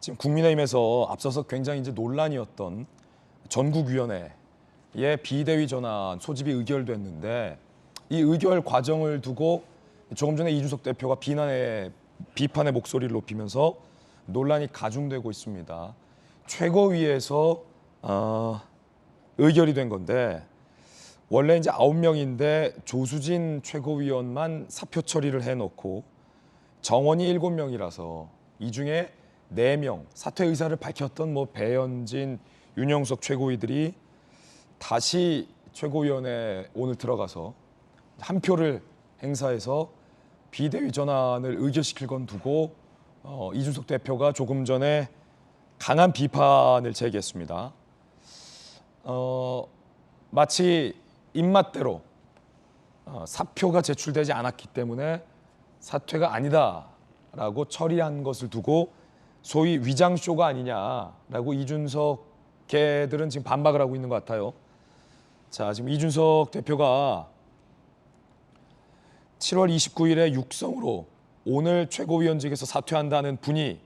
지금 국민의힘에서 앞서서 굉장히 이제 논란이었던 전국위원회의 비대위 전환 소집이 의결됐는데 이 의결 과정을 두고 조금 전에 이준석 대표가 비판의 목소리를 높이면서 논란이 가중되고 있습니다. 최고위에서 의결이 된 건데 원래 이제 9명인데 조수진 최고위원만 사표 처리를 해놓고 정원이 7명이라서 이 중에 4명 사퇴 의사를 밝혔던 배현진, 윤영석 최고위들이 다시 최고위원회에 오늘 들어가서 한 표를 행사해서 비대위 전환을 의결시킬 건 두고 이준석 대표가 조금 전에 강한 비판을 제기했습니다. 마치 입맛대로 사표가 제출되지 않았기 때문에 사퇴가 아니다라고 처리한 것을 두고 소위 위장쇼가 아니냐라고 이준석 개들은 지금 반박을 하고 있는 것 같아요. 자, 지금 이준석 대표가 7월 29일에 육성으로 오늘 최고위원직에서 사퇴한다는 분이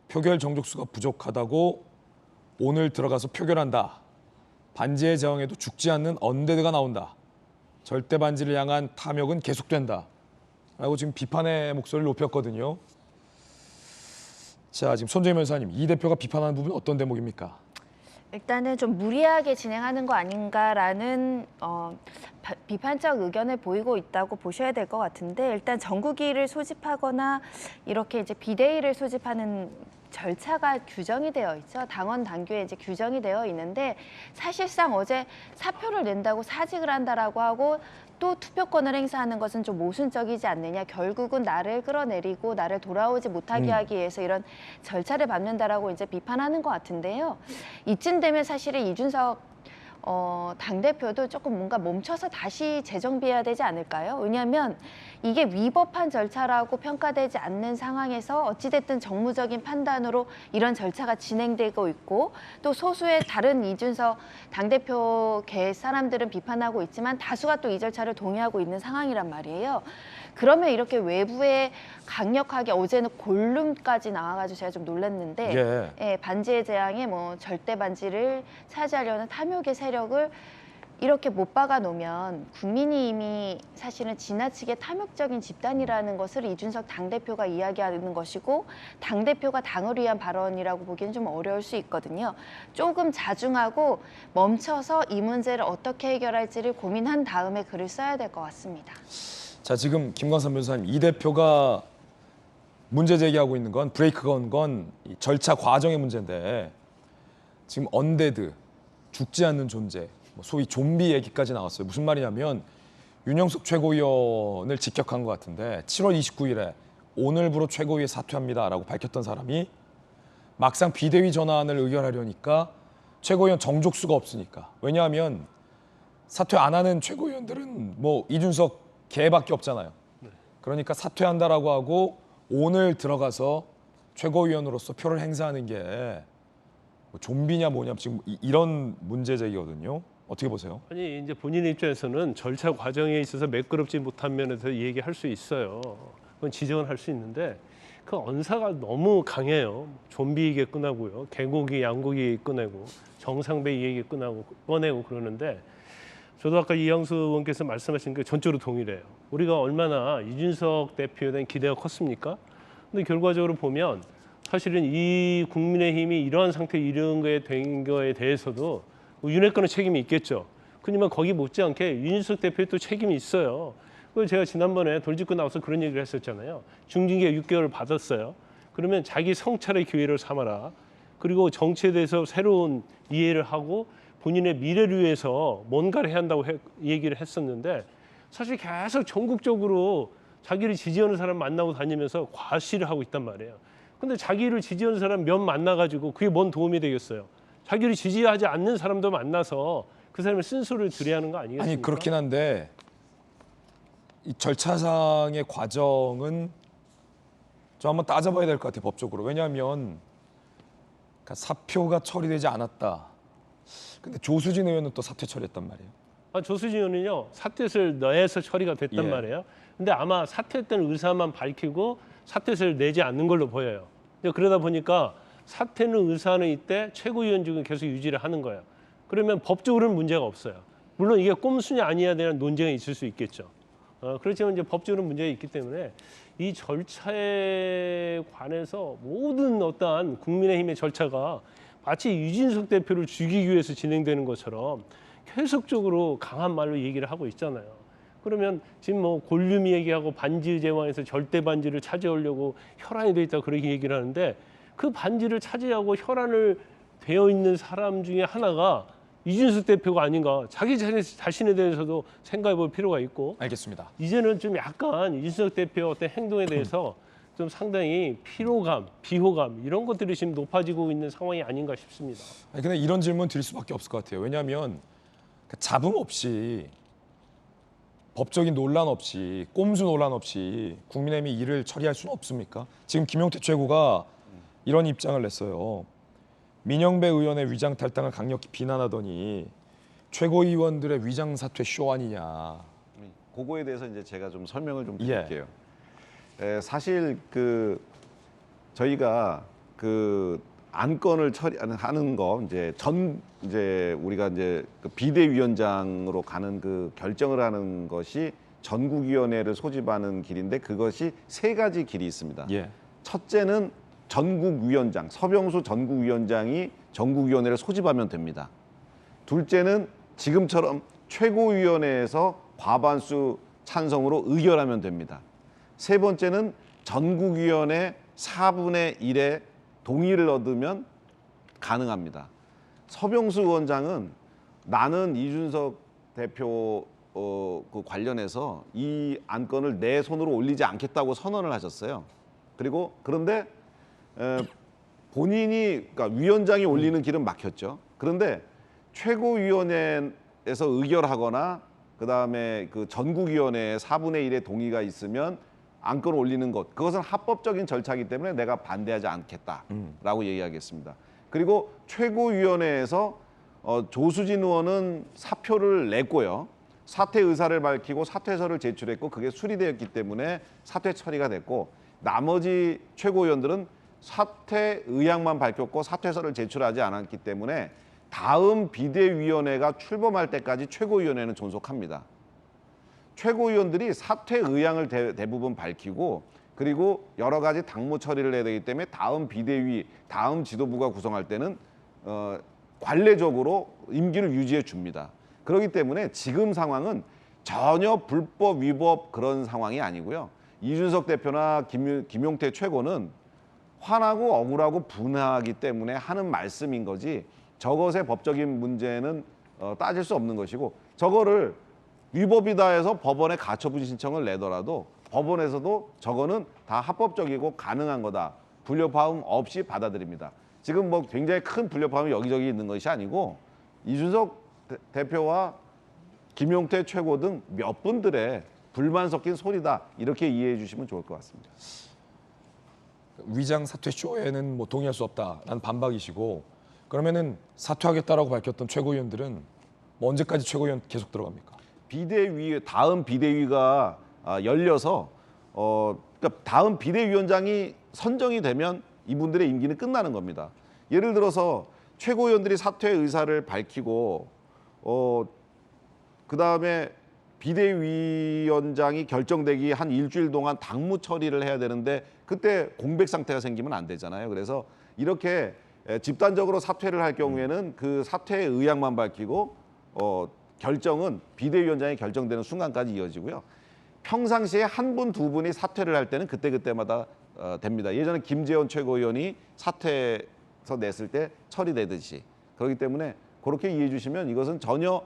표결 정족수가 부족하다고 오늘 들어가서 표결한다. 반지의 제왕에도 죽지 않는 언데드가 나온다. 절대 반지를 향한 탐욕은 계속된다. 라고 지금 비판의 목소리를 높였거든요. 자, 지금 손재현 변호사님, 이 대표가 비판하는 부분은 어떤 대목입니까? 일단은 좀 무리하게 진행하는 거 아닌가라는 비판적 의견을 보이고 있다고 보셔야 될 것 같은데, 일단 전국위를 소집하거나 이렇게 이제 비대위를 소집하는 절차가 규정이 되어 있죠. 당원 당규에 이제 규정이 되어 있는데, 사실상 어제 사표를 낸다고 사직을 한다라고 하고 또 투표권을 행사하는 것은 좀 모순적이지 않느냐. 결국은 나를 끌어내리고 나를 돌아오지 못하게 하기 위해서 이런 절차를 밟는다라고 이제 비판하는 것 같은데요. 이쯤 되면 사실은 이준석 당대표도 조금 뭔가 멈춰서 다시 재정비해야 되지 않을까요? 왜냐하면 이게 위법한 절차라고 평가되지 않는 상황에서 어찌됐든 정무적인 판단으로 이런 절차가 진행되고 있고, 또 소수의 다른 이준석 당대표 계 사람들은 비판하고 있지만 다수가 또 이 절차를 동의하고 있는 상황이란 말이에요. 그러면 이렇게 외부에 강력하게, 어제는 골룸까지 나와가지고 제가 좀 놀랐는데, 예, 반지의 제왕에 절대 반지를 차지하려는 탐욕의 세력을 이렇게 못 박아 놓으면 국민이 이미 사실은 지나치게 탐욕적인 집단이라는 것을 이준석 당대표가 이야기하는 것이고, 당대표가 당을 위한 발언이라고 보기엔 좀 어려울 수 있거든요. 조금 자중하고 멈춰서 이 문제를 어떻게 해결할지를 고민한 다음에 글을 써야 될 것 같습니다. 자, 지금 김광삼 변호사님, 이 대표가 문제 제기하고 있는 건 브레이크 건 절차 과정의 문제인데 지금 언데드, 죽지 않는 존재, 소위 좀비 얘기까지 나왔어요. 무슨 말이냐면 윤영석 최고위원을 직격한 것 같은데 7월 29일에 오늘부로 최고위에 사퇴합니다라고 밝혔던 사람이 막상 비대위 전환을 의결하려니까 최고위원 정족수가 없으니까. 왜냐하면 사퇴 안 하는 최고위원들은 이준석 개밖에 없잖아요. 그러니까 사퇴한다라고 하고 오늘 들어가서 최고위원으로서 표를 행사하는 게 좀비냐 뭐냐 지금 이런 문제 제기거든요. 어떻게 보세요? 아니, 이제 본인의 입장에서는 절차 과정에 있어서 매끄럽지 못한 면에서 얘기할 수 있어요. 그건 지적은 할 수 있는데 그 언사가 너무 강해요. 좀비 얘기 꺼내고요, 개고기, 양고기 얘기 꺼내고, 정상배 얘기 꺼내고 그러는데, 저도 아까 이양수 의원께서 말씀하신 게 전적으로 동일해요. 우리가 얼마나 이준석 대표에 대한 기대가 컸습니까? 근데 결과적으로 보면 사실은 이 국민의힘이 이러한 상태에 이른 거에 된 거에 대해서도 윤핵관의 책임이 있겠죠. 그렇지만 거기 못지않게 이준석 대표의 또 책임이 있어요. 그걸 제가 지난번에 돌직구 나와서 그런 얘기를 했었잖아요. 중징계 6개월을 받았어요. 그러면 자기 성찰의 기회를 삼아라. 그리고 정치에 대해서 새로운 이해를 하고 본인의 미래를 위해서 뭔가를 해야 한다고 얘기를 했었는데, 사실 계속 전국적으로 자기를 지지하는 사람 만나고 다니면서 과시를 하고 있단 말이에요. 근데 자기를 지지하는 사람 몇 만나가지고 그게 뭔 도움이 되겠어요? 자기를 지지하지 않는 사람도 만나서 그 사람의 쓴소리를 들어야 하는 거 아니겠습니까? 아니, 그렇긴 한데 이 절차상의 과정은 좀 한번 따져봐야 될 것 같아요, 법적으로. 왜냐하면 사표가 처리되지 않았다. 근데 조수진 의원은 또 사퇴 처리했단 말이에요. 조수진 의원은요, 사퇴서를 내서 처리가 됐단 말이에요. 근데 아마 사퇴했던 의사만 밝히고 사퇴서를 내지 않는 걸로 보여요. 그러다 보니까 사퇴는 의사는 이때 최고위원직은 계속 유지를 하는 거예요. 그러면 법적으로는 문제가 없어요. 물론 이게 꼼수냐 아니냐에 대한 논쟁이 있을 수 있겠죠. 그렇지만 이제 법적으로 문제가 있기 때문에 이 절차에 관해서 모든 어떠한 국민의힘의 절차가 마치 유진석 대표를 죽이기 위해서 진행되는 것처럼 계속적으로 강한 말로 얘기를 하고 있잖아요. 그러면 지금 뭐 골룸이 얘기하고 반지 제왕에서 절대 반지를 차지하려고 혈안이 돼 있다 그렇게 얘기를 하는데 그 반지를 차지하고 혈안을 되어 있는 사람 중에 하나가 이준석 대표가 아닌가 자기 자신에 대해서도 생각해 볼 필요가 있고 알겠습니다. 이제는 좀 약간 이준석 대표의 어떤 행동에 대해서 좀 상당히 피로감, 비호감 이런 것들이 지금 높아지고 있는 상황이 아닌가 싶습니다. 아니, 근데 이런 질문 드릴 수밖에 없을 것 같아요. 왜냐하면 잡음 없이 법적인 논란 없이 꼼수 논란 없이 국민의힘이 일을 처리할 수는 없습니까? 지금 김용태 최고가 이런 입장을 냈어요. 민영배 의원의 위장 탈당을 강력히 비난하더니 최고위원들의 위장 사퇴 쇼 아니냐. 그거에 대해서 이제 제가 좀 설명을 좀 예. 드릴게요. 사실 그 저희가 그 안건을 처리하는 거 이제 우리가 이제 그 비대위원장으로 가는 그 결정을 하는 것이 전국위원회를 소집하는 길인데 그것이 세 가지 길이 있습니다. 예. 첫째는 전국위원장, 서병수 전국위원장이 전국위원회를 소집하면 됩니다. 둘째는 지금처럼 최고위원회에서 과반수 찬성으로 의결하면 됩니다. 세 번째는 전국위원회 4분의 1의 동의를 얻으면 가능합니다. 서병수 위원장은 나는 이준석 대표 그 관련해서 이 안건을 내 손으로 올리지 않겠다고 선언을 하셨어요. 그런데 본인이 그러니까 위원장이 올리는 길은 막혔죠. 그런데 최고위원회에서 의결하거나 그다음에 그 전국위원회에 4분의 1의 동의가 있으면 안건을 올리는 것 그것은 합법적인 절차이기 때문에 내가 반대하지 않겠다라고 얘기하겠습니다. 그리고 최고위원회에서 조수진 의원은 사표를 냈고요. 사퇴 의사를 밝히고 사퇴서를 제출했고 그게 수리되었기 때문에 사퇴 처리가 됐고 나머지 최고위원들은 사퇴 의향만 밝혔고 사퇴서를 제출하지 않았기 때문에 다음 비대위원회가 출범할 때까지 최고위원회는 존속합니다. 최고위원들이 사퇴 의향을 대부분 밝히고 그리고 여러 가지 당무 처리를 해야 되기 때문에 다음 비대위, 다음 지도부가 구성할 때는 관례적으로 임기를 유지해 줍니다. 그렇기 때문에 지금 상황은 전혀 불법 위법 그런 상황이 아니고요. 이준석 대표나 김용태 최고는 화나고 억울하고 분하기 때문에 하는 말씀인 거지 저것의 법적인 문제는 따질 수 없는 것이고 저거를 위법이다 해서 법원에 가처분 신청을 내더라도 법원에서도 저거는 다 합법적이고 가능한 거다. 불협화음 없이 받아들입니다. 지금 뭐 굉장히 큰 불협화음이 여기저기 있는 것이 아니고 이준석 대표와 김용태 최고 등 몇 분들의 불만 섞인 소리다. 이렇게 이해해 주시면 좋을 것 같습니다. 위장 사퇴 쇼에는 뭐 동의할 수 없다라는 반박이시고 그러면은 사퇴하겠다라고 밝혔던 최고위원들은 뭐 언제까지 최고위원 계속 들어갑니까? 다음 비대위가 열려서 그러니까 다음 비대위원장이 선정이 되면 이분들의 임기는 끝나는 겁니다. 예를 들어서 최고위원들이 사퇴 의사를 밝히고 그다음에 비대위원장이 결정되기 한 일주일 동안 당무 처리를 해야 되는데 그때 공백 상태가 생기면 안 되잖아요. 그래서 이렇게 집단적으로 사퇴를 할 경우에는 그 사퇴의 의향만 밝히고 결정은 비대위원장이 결정되는 순간까지 이어지고요. 평상시에 한 분, 두 분이 사퇴를 할 때는 그때마다 됩니다. 예전에 김재원 최고위원이 사퇴서 냈을 때 처리되듯이. 그렇기 때문에 그렇게 이해해 주시면 이것은 전혀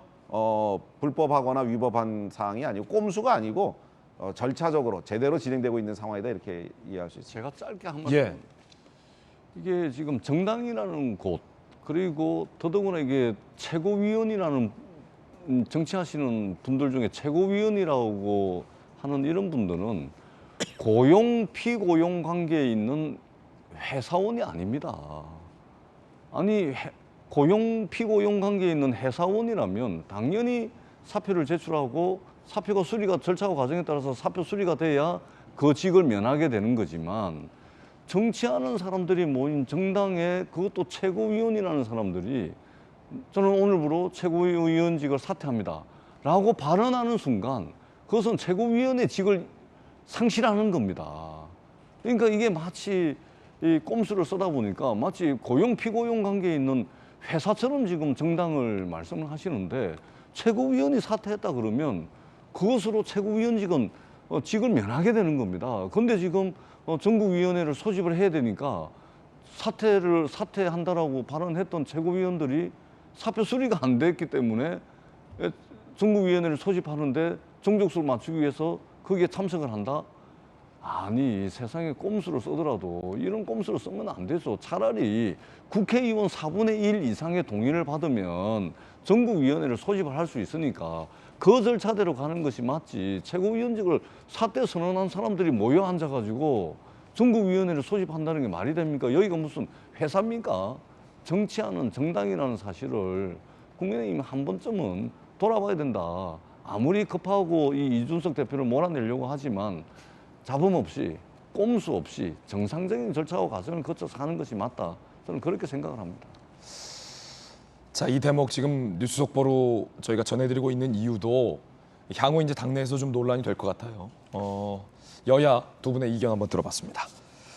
불법하거나 위법한 사항이 아니고 꼼수가 아니고 절차적으로 제대로 진행되고 있는 상황이다 이렇게 이해할 수 있습니다. 제가 짧게 한 말씀. 예. 이게 지금 정당이라는 곳 그리고 더더구나 이게 최고위원이라는 정치하시는 분들 중에 최고위원이라고 하는 이런 분들은 고용 피고용 관계에 있는 회사원이 아닙니다. 아니 고용 피고용 관계에 있는 회사원이라면 당연히 사표를 제출하고 사표가 수리가 절차와 과정에 따라서 사표 수리가 돼야 그 직을 면하게 되는 거지만 정치하는 사람들이 모인 정당의 그것도 최고위원이라는 사람들이 저는 오늘부로 최고위원직을 사퇴합니다 라고 발언하는 순간 그것은 최고위원의 직을 상실하는 겁니다. 그러니까 이게 마치 이 꼼수를 쓰다 보니까 마치 고용 피고용 관계에 있는 회사처럼 지금 정당을 말씀을 하시는데 최고위원이 사퇴했다 그러면 그것으로 최고위원직은 직을 면하게 되는 겁니다. 근데 지금 전국위원회를 소집을 해야 되니까 사퇴한다라고 발언했던 최고위원들이 사표 수리가 안 됐기 때문에 전국위원회를 소집하는데 정족수를 맞추기 위해서 거기에 참석을 한다? 아니, 세상에 꼼수를 쓰더라도 이런 꼼수를 쓰면 안 되죠. 차라리 국회의원 4분의 1 이상의 동의를 받으면 전국위원회를 소집을 할 수 있으니까 그 절차대로 가는 것이 맞지. 최고위원직을 사퇴 선언한 사람들이 모여 앉아가지고 전국위원회를 소집한다는 게 말이 됩니까? 여기가 무슨 회사입니까? 정치하는 정당이라는 사실을 국민의힘이 한 번쯤은 돌아봐야 된다. 아무리 급하고 이 이준석 대표를 몰아내려고 하지만 잡음 없이 꼼수 없이 정상적인 절차와 과정을 거쳐서 하는 것이 맞다. 저는 그렇게 생각을 합니다. 자, 이 대목 지금 뉴스 속보로 저희가 전해드리고 있는 이유도 향후 이제 당내에서 좀 논란이 될 것 같아요. 여야 두 분의 의견 한번 들어봤습니다.